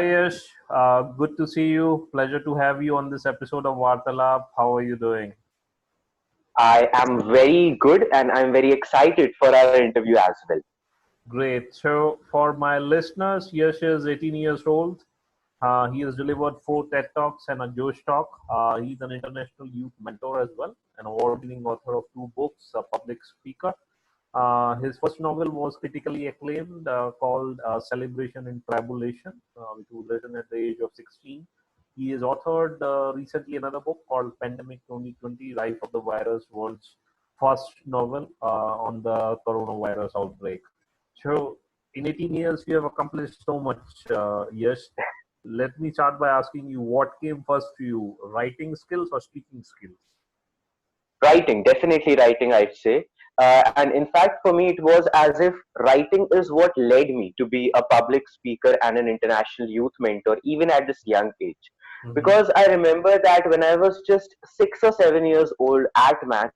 Yash. Good to see you. Pleasure to have you on this episode of Vaartaalaap. How are you doing? I am very good and I'm very excited for our interview as well. Great. So, for my listeners, Yash is 18 years old. He has delivered four TED Talks and a Josh Talk. He's an international youth mentor as well, an award-winning author of two books, a public speaker. His first novel was critically acclaimed, called Celebration in Tribulation, which was written at the age of 16. He has authored recently another book called Pandemic 2020, Rise of the Virus, world's first novel on the coronavirus outbreak. So, in 18 years, you have accomplished so much. Yes. Let me start by asking you what came first to you, writing skills or speaking skills? Writing, definitely writing, I'd say. And in fact, for me, it was as if writing is what led me to be a public speaker and an international youth mentor, even at this young age. Mm-hmm. Because I remember that when I was just 6 or 7 years old at max,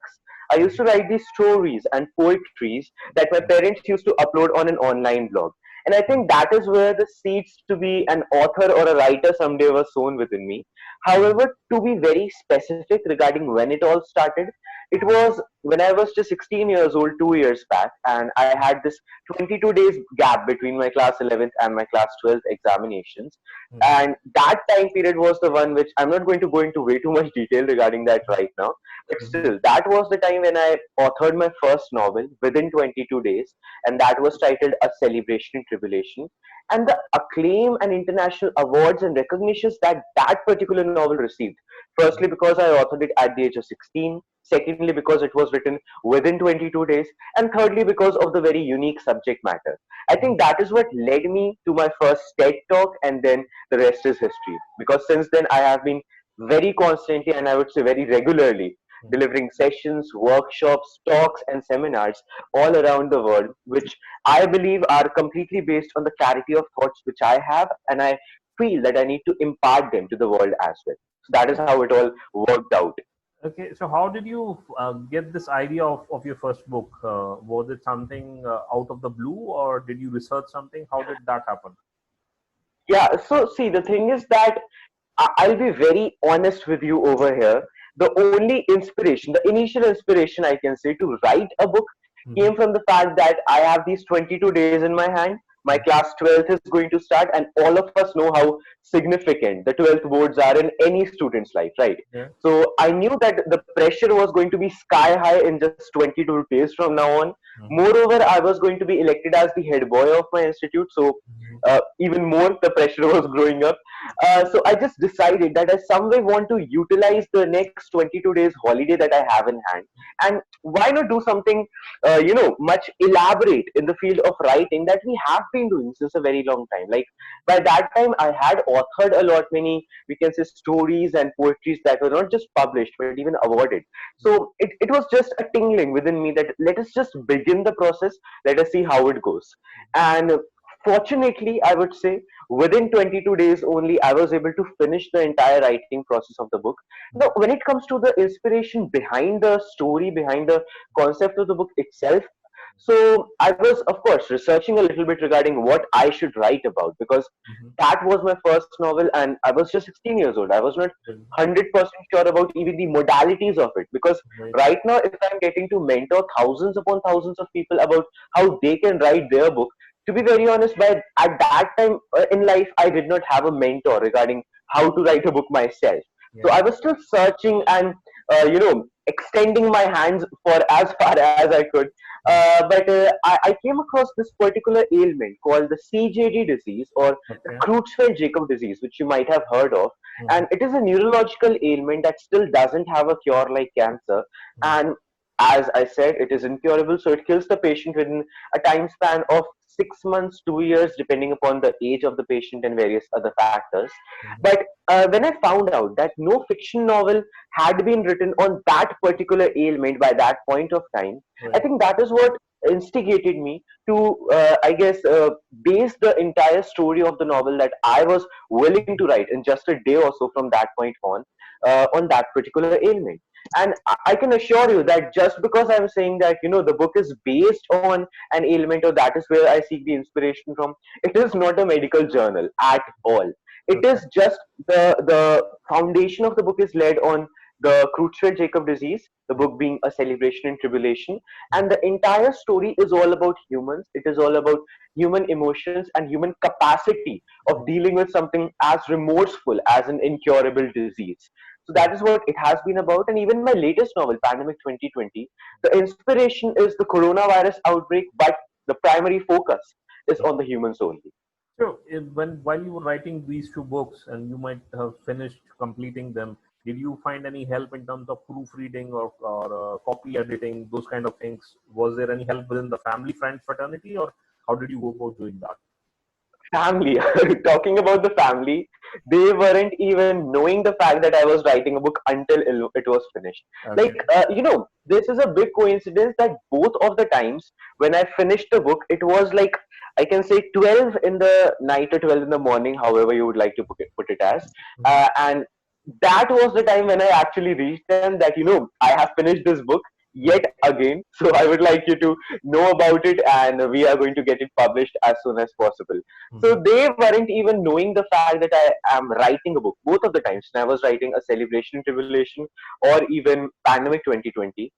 I used to write these stories and poetries that my parents used to upload on an online blog. And I think that is where the seeds to be an author or a writer someday were sown within me. However, to be very specific regarding when it all started, it was when I was just 16 years old, 2 years back, and I had this 22 days gap between my class 11th and my class 12th examinations. Mm-hmm. And that time period was the one which I'm not going to go into way too much detail regarding that right now. But Mm-hmm. still, that was the time when I authored my first novel within 22 days, and that was titled A Celebration in Tribulation. And the acclaim and international awards and recognitions that that particular novel received. Firstly, because I authored it at the age of 16. Secondly, because it was written within 22 days. And thirdly, because of the very unique subject matter. I think that is what led me to my first TED talk, and then the rest is history. Because since then, I have been very constantly, and I would say very regularly, delivering sessions, workshops, talks, and seminars all around the world, which I believe are completely based on the clarity of thoughts which I have, and I feel that I need to impart them to the world as well. So that is how it all worked out. Okay, so how did you get this idea of your first book? Was it something out of the blue, or did you research something? How did that happen? Yeah, so see, the thing is that I'll be very honest with you over here. The only inspiration, the initial inspiration I can say to write a book Mm-hmm. came from the fact that I have these 22 days in my hand. My class 12th is going to start, and all of us know how significant the 12th boards are in any student's life, right? Yeah. So I knew that the pressure was going to be sky high in just 22 days from now on. Mm-hmm. Moreover, I was going to be elected as the head boy of my institute, so even more the pressure was growing up. So I just decided that I some way want to utilize the next 22 days holiday that I have in hand, and why not do something, much elaborate in the field of writing that we have been doing since a very long time. Like by that time, I had authored a lot many, we can say, stories and poetries that were not just published but even awarded. So it was just a tingling within me that let us just begin the process, let us see how it goes. And fortunately, I would say within 22 days only, I was able to finish the entire writing process of the book. Now, when it comes to the inspiration behind the story, behind the concept of the book itself, so I was, of course, researching a little bit regarding what I should write about, because Mm-hmm. that was my first novel and I was just 16 years old. I was not Right. 100% sure about even the modalities of it, because Right. right now, if I'm getting to mentor thousands upon thousands of people about how they can write their book, to be very honest, by at that time in life, I did not have a mentor regarding how to write a book myself. So Yeah. I was still searching and extending my hands for as far as I could. But I came across this particular ailment called the CJD disease, or the Okay. Creutzfeldt-Jakob disease, which you might have heard of. Mm-hmm. And it is a neurological ailment that still doesn't have a cure like cancer. And as I said, it is incurable, so it kills the patient within a time span of 6 months, 2 years, depending upon the age of the patient and various other factors. Mm-hmm. But when I found out that no fiction novel had been written on that particular ailment by that point of time, I Right. think that is what instigated me to, I guess, base the entire story of the novel that I was willing to write in just a day or so from that point on that particular ailment. And I can assure you that just because I'm saying that, the book is based on an ailment, or that is where I seek the inspiration from, it is not a medical journal at all. It Okay. is just the foundation of the book is led on the Creutzfeldt Jacob disease, the book being a celebration in tribulation, and the entire story is all about humans. It is all about human emotions and human capacity of dealing with something as remorseful as an incurable disease. So that is what it has been about. And even my latest novel, Pandemic 2020, the inspiration is the coronavirus outbreak, but the primary focus is on the humans only. So, while you were writing these two books, and you might have finished completing them, did you find any help in terms of proofreading or copy editing, those kind of things? Was there any help within the family, friend fraternity, or how did you go about doing that? Family. Talking about the family, they weren't even knowing the fact that I was writing a book until it was finished. Okay. Like, this is a big coincidence that both of the times when I finished the book, it was like, I can say 12 in the night or 12 in the morning, however you would like to put it as. And that was the time when I actually reached them that, I have finished this book yet again. So I would like you to know about it, and we are going to get it published as soon as possible. Mhm. So they weren't even knowing the fact that I am writing a book both of the times. And I was writing a celebration tribulation or even Pandemic 2020.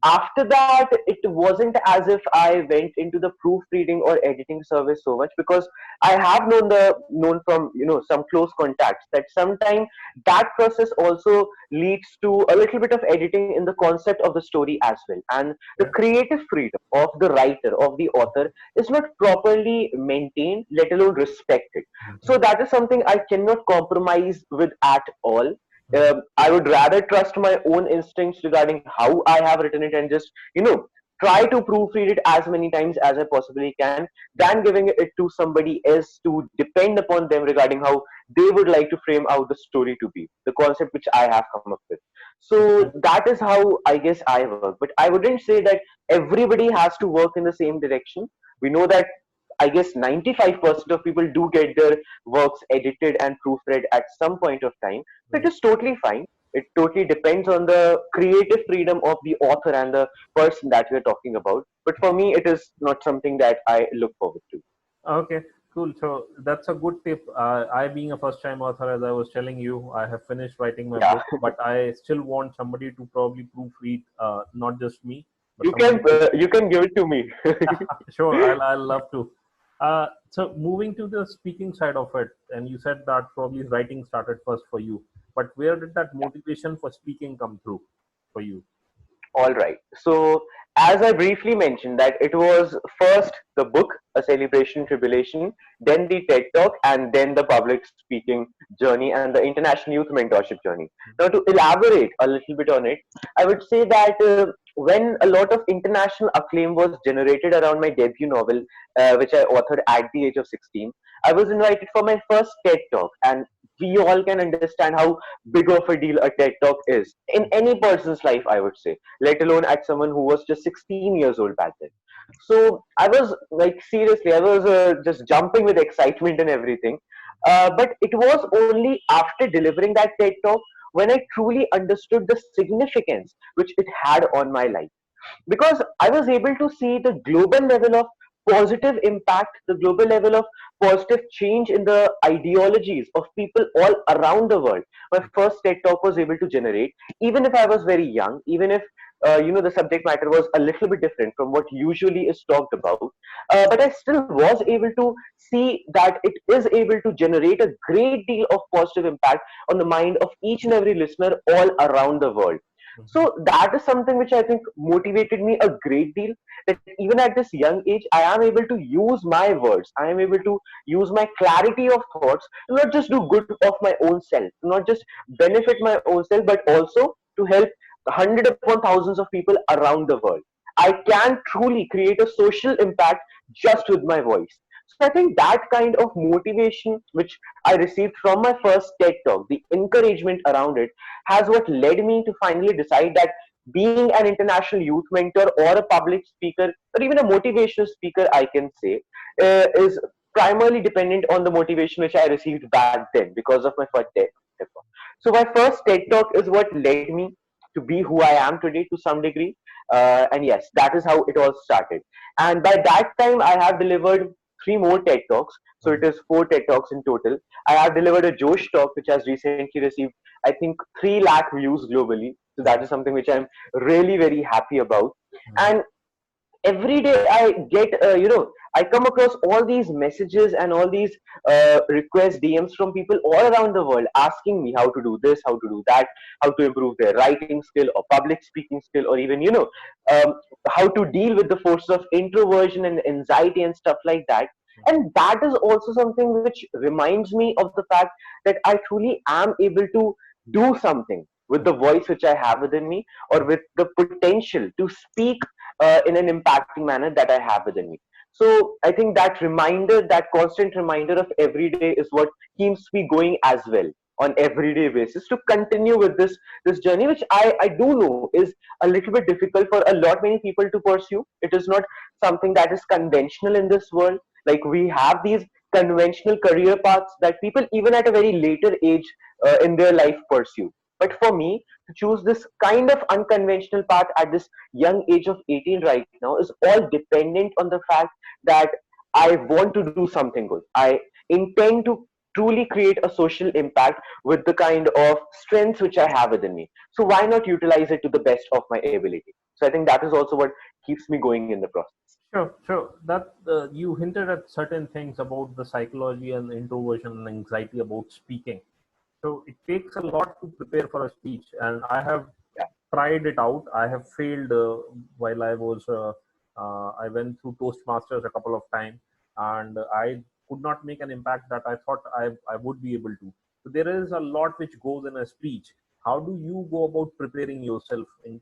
After that, it wasn't as if I went into the proofreading or editing service so much, because I have known from, some close contacts that sometimes that process also leads to a little bit of editing in the concept of the story as well. And the Yeah. creative freedom of the writer, of the author, is not properly maintained, let alone respected. Mhm. So that is something I cannot compromise with at all. Mhm. I would rather trust my own instincts regarding how I have written it, and just, try to proofread it as many times as I possibly can, than giving it to somebody else to depend upon them regarding how they would like to frame out the story to be, the concept which I have come up with. So Okay. that is how I guess I work. But I wouldn't say that everybody has to work in the same direction. We know that I guess 95% of people do get their works edited and proofread at some point of time. So it Mhm. is totally fine. It totally depends on the creative freedom of the author and the person that we're talking about. But for me, it is not something that I look forward to. Okay, cool. So that's a good tip. I, being a first-time author, as I was telling you, I have finished writing my Yeah, book, but I still want somebody to probably proofread, not just me, but you somebody can to. you can give it to me. Sure, I'll love to. So moving to the speaking side of it, and you said that probably writing started first for you, but where did that motivation for speaking come through for you? All right. So, as I briefly mentioned, that it was first the book, A Celebration Tribulation, then the TED Talk, and then the public speaking journey and the international youth mentorship journey. Now, to elaborate a little bit on it, I would say that when a lot of international acclaim was generated around my debut novel, which I authored at the age of 16, I was invited for my first TED Talk, and we all can understand how big of a deal a TED Talk is in any person's life, I would say, let alone at someone who was just 16 years old back then. So I was like, seriously, I was just jumping with excitement and everything. But it was only after delivering that TED Talk when I truly understood the significance which it had on my life, because I was able to see the global level of positive impact, the global level of positive change in the ideologies of people all around the world. My first TED Talk was able to generate, even if I was very young, even if the subject matter was a little bit different from what usually is talked about, but I still was able to see that it is able to generate a great deal of positive impact on the mind of each and every listener all around the world. So that is something which I think motivated me a great deal. That even at this young age, I am able to use my words. I am able to use my clarity of thoughts to not just do good of my own self, to not just benefit my own self, but also to help hundred upon thousands of people around the world. I can truly create a social impact just with my voice. So I think that kind of motivation which I received from my first TED talk, the encouragement around it, has what led me to finally decide that being an international youth mentor or a public speaker or even a motivational speaker, I can say, is primarily dependent on the motivation which I received back then because of my first TED Talk. So my first TED Talk is what led me to be who I am today to some degree. And yes, that is how it all started. And by that time, I have delivered three more TED Talks. So it is four TED Talks in total. I have delivered a Josh Talk, which has recently received, I think, 3 lakh views globally. So that is something which I'm really very happy about. And every day I get, I come across all these messages and all these request DMs from people all around the world asking me how to do this, how to do that, how to improve their writing skill or public speaking skill, or even um, how to deal with the forces of introversion and anxiety and stuff like that. And that is also something which reminds me of the fact that I truly am able to do something with the voice which I have within me, or with the potential to speak in an impacting manner that I have within me. So I think that reminder, that constant reminder of every day is what keeps me going as well on everyday basis to continue with this journey, which I do know is a little bit difficult for a lot many people to pursue. It is not something that is conventional in this world. Like, we have these conventional career paths that people even at a very later age in their life pursue. But for me, to choose this kind of unconventional path at this young age of 18 right now is all dependent on the fact that I want to do something good. I intend to truly create a social impact with the kind of strengths which I have within me. So why not utilize it to the best of my ability? So I think that is also what keeps me going in the process. Sure, sure. That you hinted at certain things about the psychology and introversion and anxiety about speaking. So it takes a lot to prepare for a speech, and I have Yeah. tried it out. I have failed while I was. I went through Toastmasters a couple of times, and I could not make an impact that I thought I would be able to. So there is a lot which goes in a speech. How do you go about preparing yourself in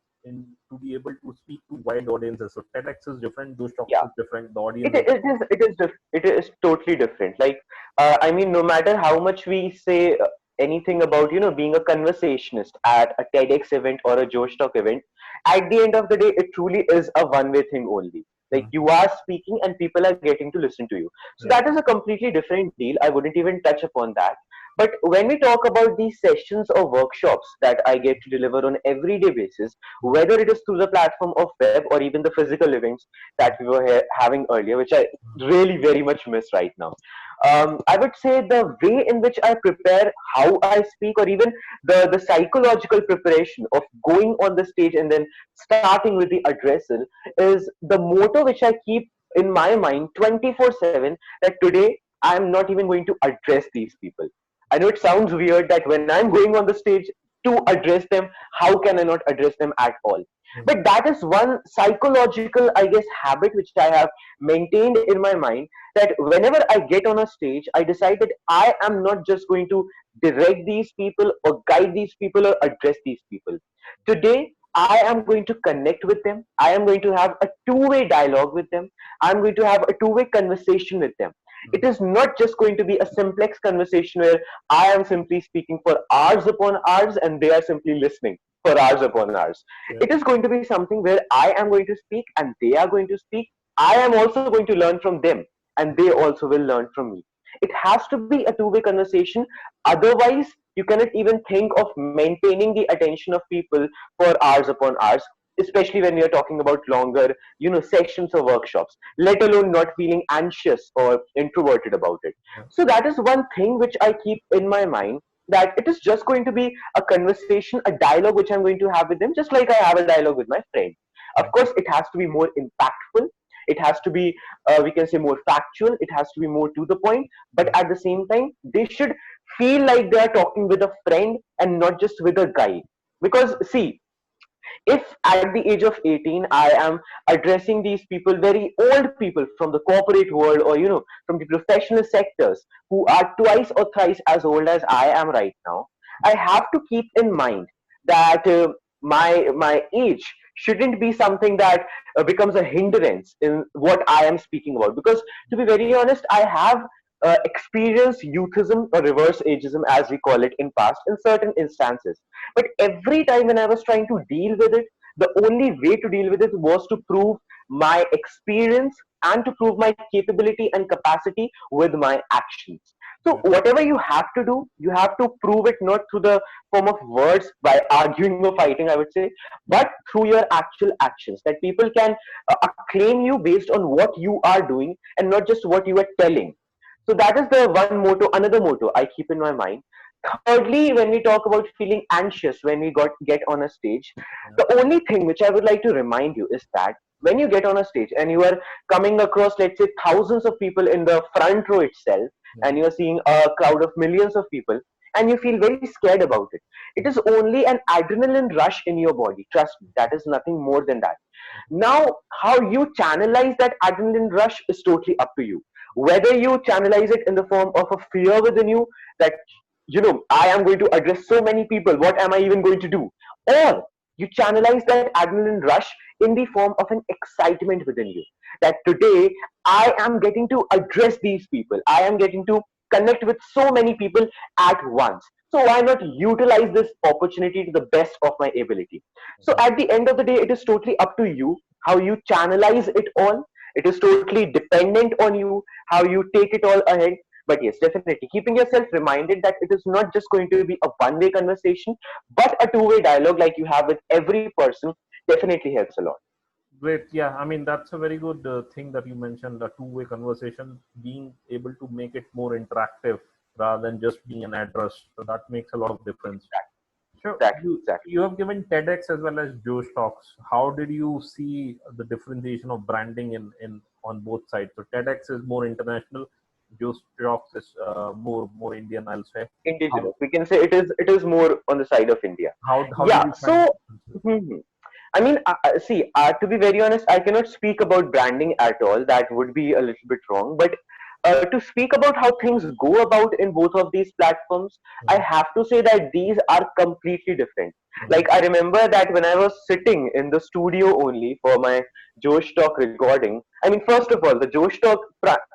to be able to speak to wide audiences? So TEDx is different, those talks Yeah. is different, the It, audience is it is it is it is totally different. Like, I mean, no matter how much we say anything about being a conversationist at a TEDx event or a Josh Talk event, at the end of the day, it truly is a one-way thing only. Like, different. you are speaking and people are getting to listen to you. So Yeah. that is a completely different deal. I wouldn't even touch upon that. But when we talk about these sessions or workshops that I get to deliver on everyday basis, whether it is through the platform of web or even the physical events that we were having earlier, which I really very much miss right now. I would say the way in which I prepare, how I speak, or even the psychological preparation of going on the stage and then starting with the addressal is the motto which I keep in my mind 24/7, that today I am not even going to address these people. I know it sounds weird that when I'm going on the stage to address them, how can I not address them at all? But that is one psychological, I guess, habit which I have maintained in my mind, that whenever I get on a stage, I decide that I am not just going to direct these people or guide these people or address these people. Today, I am going to connect with them. I am going to have a two-way dialogue with them. I'm going to have a two-way conversation with them. It is not just going to be a simplex conversation where I am simply speaking for hours upon hours and they are simply listening for hours upon hours. Yeah. It is going to be something where I am going to speak and they are going to speak. I am also going to learn from them and they also will learn from me. It has to be a two-way conversation. Otherwise, you cannot even think of maintaining the attention of people for hours upon hours, especially when we are talking about longer, sessions or workshops, let alone not feeling anxious or introverted about it. So that is one thing which I keep in my mind, that it is just going to be a conversation, a dialogue which I'm going to have with them, just like I have a dialogue with my friend. Of course, it has to be more impactful. It has to be, we can say, more factual. It has to be more to the point. But at the same time, they should feel like they are talking with a friend and not just with a guide. Because, see, if at the age of 18 I am addressing these people, very old people from the corporate world, or from the professional sectors, who are twice or thrice as old as I am right now, I have to keep in mind that my age shouldn't be something that becomes a hindrance in what I am speaking about. Because, to be very honest, I have experienced youthism or reverse ageism, as we call it, in past in certain instances. But every time when I was trying to deal with it, the only way to deal with it was to prove my experience and to prove my capability and capacity with my actions. So Yeah. whatever you have to do, you have to prove it not through the form of words by arguing or fighting, I would say, but through your actual actions, that people can acclaim you based on what you are doing and not just what you are telling. So that is the one motto. Another motto I keep in my mind. Thirdly, when we talk about feeling anxious when we get on a stage, Yeah. the only thing which I would like to remind you is that when you get on a stage and you are coming across, let's say, thousands of people in the front row itself, Yeah. and you're seeing a crowd of millions of people, and you feel very scared about it, it is only an adrenaline rush in your body. Trust me, that is nothing more than that. Now, how you channelize that adrenaline rush is totally up to you. Whether you channelize it in the form of a fear within you that, I am going to address so many people, what am I even going to do? Or you channelize that adrenaline rush in the form of an excitement within you. That today I am getting to address these people, I am getting to connect with so many people at once. So why not utilize this opportunity to the best of my ability? So Mhm. at the end of the day, it is totally up to you how you channelize it all. It is totally dependent on you how you take it all ahead. But yes, definitely keeping yourself reminded that it is not just going to be a one-way conversation, but a two-way dialogue like you have with every person definitely helps a lot. Great. Yeah. I mean, that's a very good thing that you mentioned, the two-way conversation, being able to make it more interactive rather than just being an address. So that makes a lot of difference. Sure. Exactly, You exactly. you have given TEDx as well as Josh Talks. How did you see the differentiation of branding in on both sides? So TEDx is more international, Josh Talks is more Indian, I'll say. How Indigenous. We can say it is more on the side of India. how did Yeah. you find So. the differences? Mhm. I mean, see, to be very honest, I cannot speak about branding at all. That would be a little bit wrong. But to speak about how things go about in both of these platforms, I Mhm. have to say that these are completely different. Mhm. Like, I remember that when I was sitting in the studio only for my Josh Talk recording, I mean, first of all, the Josh Talk,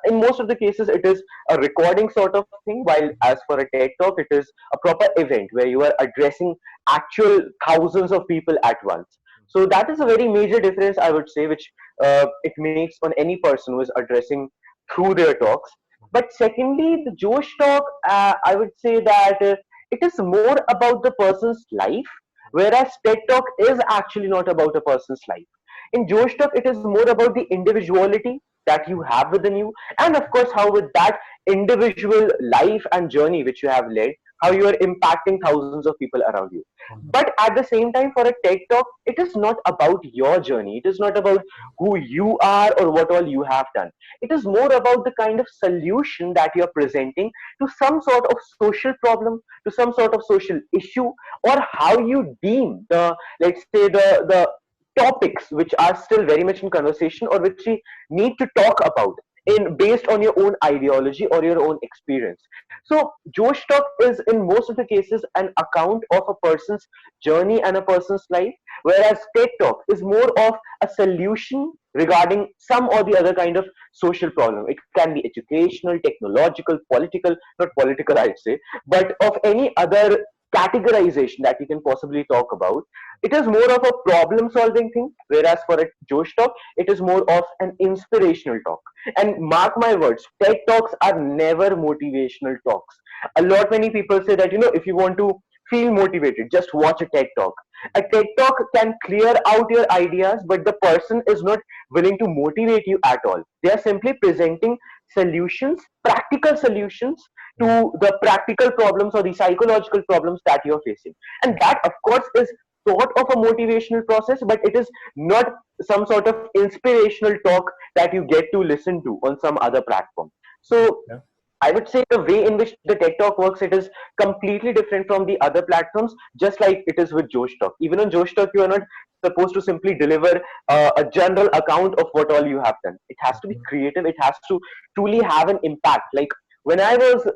in most of the cases, it is a recording sort of thing, while as for a TED Talk, it is a proper event where you are addressing actual thousands of people at once. So that is a very major difference, I would say, which it makes on any person who is addressing through their talks. But secondly, the Josh talk, I would say that it is more about the person's life, whereas TED talk is actually not about a person's life. In Josh talk, it is more about the individuality that you have within you, and of course, how with that individual life and journey which you have led, how you are impacting thousands of people around you. Mhm. But at the same time, for a TED talk, it is not about your journey. It is not about who you are or what all you have done. It is more about the kind of solution that you're presenting to some sort of social problem, to some sort of social issue, or how you deem the, let's say, the topics which are still very much in conversation or which we need to talk about in based on your own ideology or your own experience. So Josh Talk is in most of the cases an account of a person's journey and a person's life, whereas TED Talk is more of a solution regarding some or the other kind of social problem. It can be educational, technological, political, not political, I'd say, but of any other categorization that we can possibly talk about. It is more of a problem solving thing, whereas for a Josh Talk, it is more of an inspirational talk. And mark my words, TED Talks are never motivational talks. A lot many people say that, if you want to feel motivated, just watch a TED Talk. A TED Talk can clear out your ideas, but the person is not willing to motivate you at all. They are simply presenting solutions, practical solutions Mhm. to the practical problems or the psychological problems that you're facing. And that, of course, is sort of a motivational process, but it is not some sort of inspirational talk that you get to listen to on some other platform. So Yeah. I would say the way in which the TED Talk works, it is completely different from the other platforms, just like it is with Josh Talk. Even on Josh Talk, you are not supposed to simply deliver a general account of what all you have done. It has to be Mhm. creative. It has to truly have an impact. Like when I was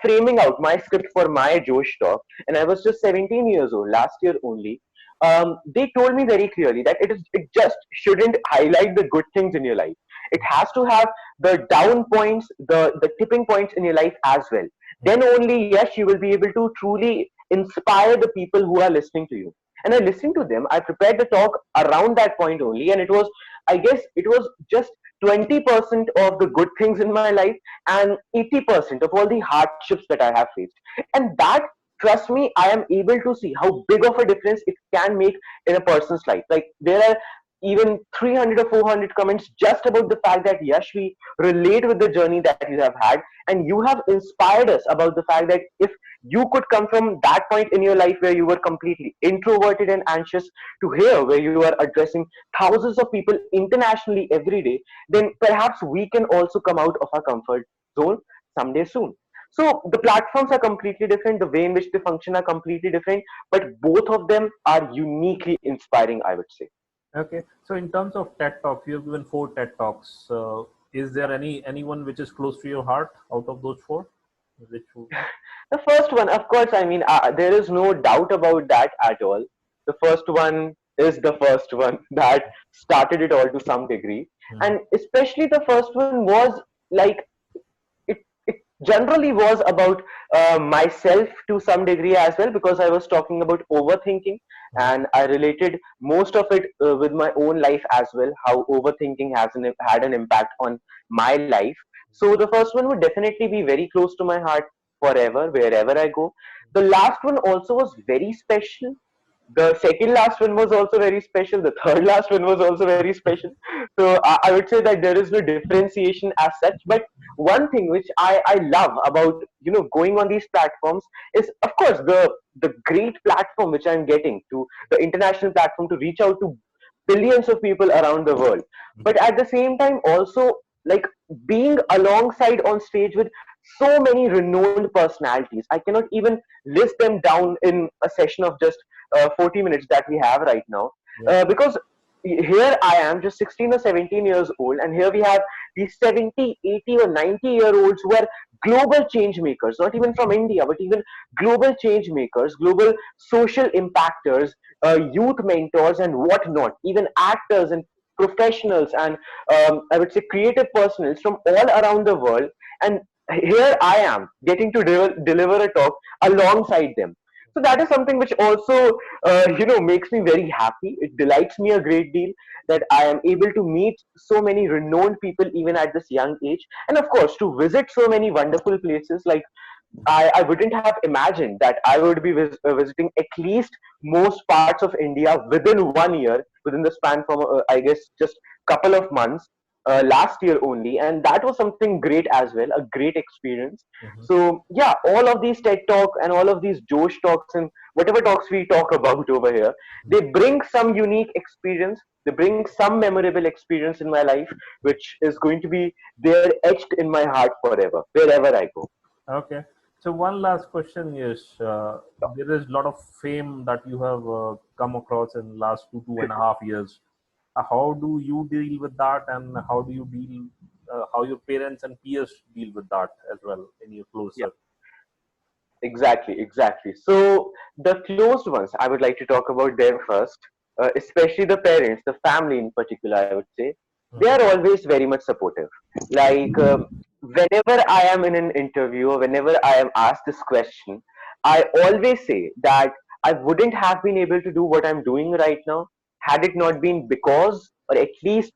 framing out my script for my Josh Talk, and I was just 17 years old, last year only, they told me very clearly that it just shouldn't highlight the good things in your life. It has to have the down points, the tipping points in your life as well. Then only, yes, you will be able to truly inspire the people who are listening to you. and I listened to them. I prepared the talk around that point only, and it was, I guess, it was just 20% of the good things in my life and 80% of all the hardships that I have faced. And that, trust me, I am able to see how big of a difference it can make in a person's life. Like, there are even 300 or 400 comments just about the fact that, Yash, we relate with the journey that you have had, and you have inspired us about the fact that if you could come from that point in your life where you were completely introverted and anxious to here where you are addressing thousands of people internationally every day, then perhaps we can also come out of our comfort zone someday soon. So the platforms are completely different, the way in which they function are completely different, but both of them are uniquely inspiring, I would say. Okay. So in terms of TED Talks, you have given four TED Talks. Is there anyone which is close to your heart out of those four? Which The first one, of course, I mean, there is no doubt about that at all. The first one is the first one that started it all to some degree. Mhm. And especially the first one was like, it generally was about myself to some degree as well, because I was talking about overthinking, Mhm. and I related most of it with my own life as well, how overthinking had an impact on my life. So the first one would definitely be very close to my heart forever, wherever I go. The last one also was very special. The second last one was also very special. The third last one was also very special. So I would say that there is no differentiation as such. But one thing which I love about, going on these platforms is, of course, the great platform which I'm getting, to the international platform, to reach out to billions of people around the world. But at the same time also, like, being alongside on stage with so many renowned personalities. I cannot even list them down in a session of just 40 minutes that we have right now, Yeah. because here I am, just 16 or 17 years old, and here we have these 70, 80, or 90-year-olds who are global change makers, not even from India, but even global change makers, global social impactors, youth mentors, and whatnot, even actors and professionals, and I would say creative personals from all around the world. And here I am getting to deliver a talk alongside them. So that is something which also, makes me very happy. It delights me a great deal that I am able to meet so many renowned people even at this young age, and of course to visit so many wonderful places. Like, I wouldn't have imagined that I would be visiting at least most parts of India within 1 year, within the span from, I guess, just couple of months, last year only, and that was something great as well, a great experience. Mhm. So yeah, all of these TED talk and all of these Josh talks and whatever talks we talk about over here, they bring some unique experience. They bring some memorable experience in my life, which is going to be there etched in my heart forever, wherever I go. Okay. So one last question is, there is a lot of fame that you have come across in last two and a half years. How do you deal with that, and how do you deal, how your parents and peers deal with that as well in your close Yeah. circle? Exactly, exactly. So the closed ones, I would like to talk about them first, especially the parents, the family in particular, I would say. They Mhm. are always very much supportive. Like, whenever I am in an interview or whenever I am asked this question, I always say that I wouldn't have been able to do what I'm doing right now had it not been because, or at least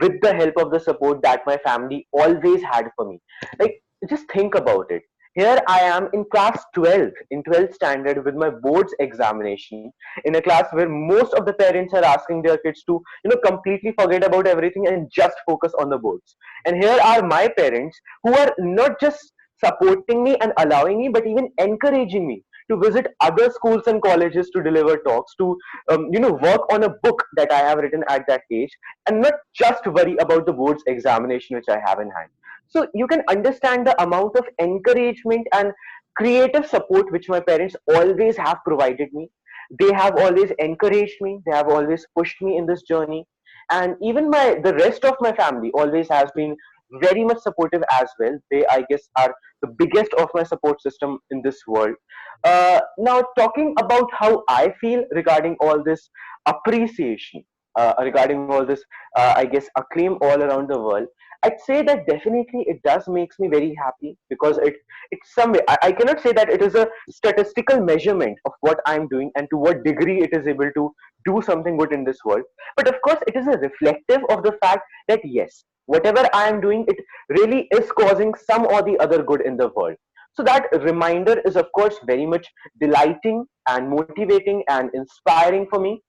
with the help of the support that my family always had for me. Like, just think about it. Here I am in class 12, in 12th standard, with my boards examination, in a class where most of the parents are asking their kids to, completely forget about everything and just focus on the boards. And here are my parents who are not just supporting me and allowing me, but even encouraging me to visit other schools and colleges to deliver talks, to, work on a book that I have written at that age, and not just worry about the boards examination which I have in hand. So you can understand the amount of encouragement and creative support which my parents always have provided me. They have always encouraged me, they have always pushed me in this journey, and even the rest of my family always has been very much supportive as well. They, I guess, are the biggest of my support system in this world. Now, talking about how I feel regarding all this appreciation, regarding all this, I guess, acclaim all around the world, I'd say that definitely it does makes me very happy, because it's some way, I cannot say that it is a statistical measurement of what I'm doing and to what degree it is able to do something good in this world. But of course, it is a reflective of the fact that yes, whatever I am doing, it really is causing some or the other good in the world. So that reminder is of course very much delighting and motivating and inspiring for me.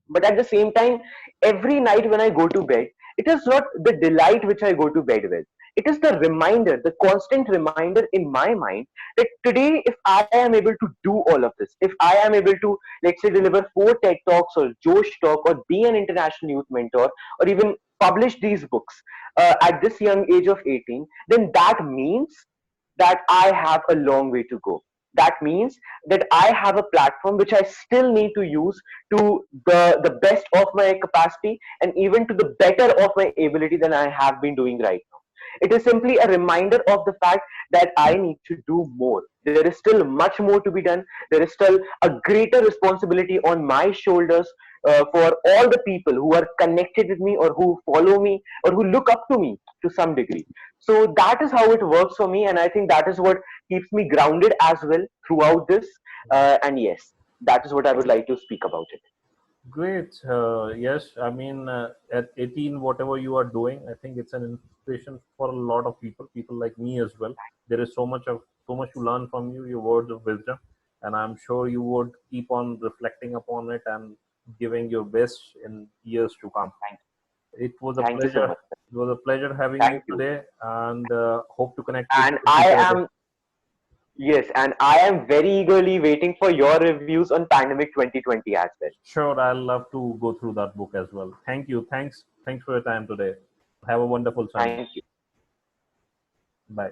But at the same time, every night when I go to bed, it is not the delight which I go to bed with. It is the reminder, the constant reminder in my mind that today, if I am able to do all of this, if I am able to, let's say, deliver 4 TED Talks or Josh Talk or be an international youth mentor or even publish these books at this young age of 18, then that means that I have a long way to go. That means that I have a platform which I still need to use to the best of my capacity and even to the better of my ability than I have been doing right now. It is simply a reminder of the fact that I need to do more. There is still much more to be done. There is still a greater responsibility on my shoulders for all the people who are connected with me or who follow me or who look up to me to some degree. So that is how it works for me, and I think that is what keeps me grounded as well throughout this. And yes, that is what I would like to speak about it. Great. Yes, I mean, at 18, whatever you are doing, I think it's an inspiration for a lot of people like me as well. There is so much to learn from you, your words of wisdom, and I'm sure you would keep on reflecting upon it and giving your best in years to come. Thank, It was a thank you so pleasure. much. It was a pleasure having you Thank you. today, and hope to connect with And you in I future again. am Yes, and I am very eagerly waiting for your reviews on Pandemic 2020 as well. Sure, I'll love to go through that book as well. Thank you. Thanks for your time today. Have a wonderful Sunday. Thank you. Bye.